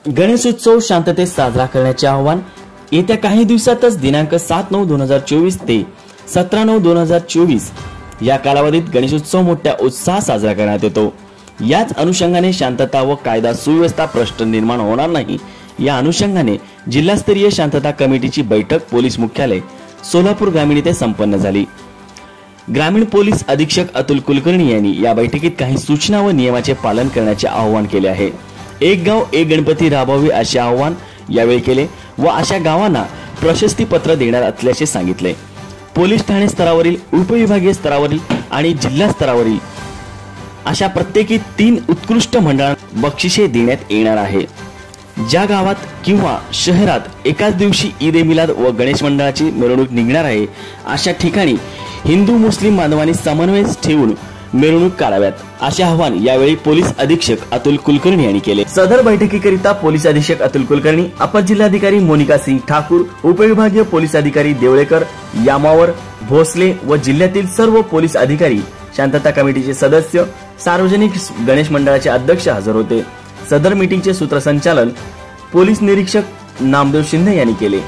गणेशोत्सव शांततेत साजरा करण्याचे आवाहन येत्या काही दिवसातच दिनांक 7/9/2024 ते 17/9/2024 या कालावधीत गणेशोत्सव मोठ्या उत्साहात साजरा करण्यात येतो। याच अनुषंगाने शांतता व कायदा सुव्यवस्था प्रश्न निर्माण होणार नाही या अनुषंगाने जिल्हास्तरीय शांतता कमिटीची बैठक पोलीस मुख्यालय सोलापूर ग्रामीण येथे संपन्न झाली। ग्रामीण पोलीस अधीक्षक अतुल कुलकर्णी यांनी या बैठकीत काही सूचना व नियमाचे पालन करण्याचे आवाहन केले आहे। एक गाव एक गणपती राबवावे असे आवाहन यावेळी केले व अशा गावांना प्रशस्ती पत्र देणार असल्याचे सांगितले। पोलीस ठाणे स्तरावरील, उपविभागीय स्तरावरील आणि जिल्हा स्तरावरील अशा प्रत्येकी 3 उत्कृष्ट मंडळांना बक्षिसे देण्यात येणार आहे। ज्या गावात किंवा शहरात एकाच दिवशी ईद ए मिलाद व गणेश मंडळाची मिरवणूक निघणार आहे अशा ठिकाणी हिंदू मुस्लिम बांधवांनी समन्वय ठेवून मिरवणूक काढाव्यात असे आवाहन यावेळी पोलीस अधीक्षक अतुल कुलकर्णी यांनी केले। सदर बैठकीकरिता पोलीस अधीक्षक अतुल कुलकर्णी, अपर जिल्हाधिकारी मोनिका सिंग ठाकूर, उपविभागीय पोलीस अधिकारी देवळेकर, यामावर, भोसले व जिल्ह्यातील सर्व पोलीस अधिकारी, शांतता कमिटीचे सदस्य, सार्वजनिक गणेश मंडळाचे अध्यक्ष हजर होते। सदर मीटिंगचे सूत्रसंचालन पोलीस निरीक्षक नामदेव शिंदे यांनी केले।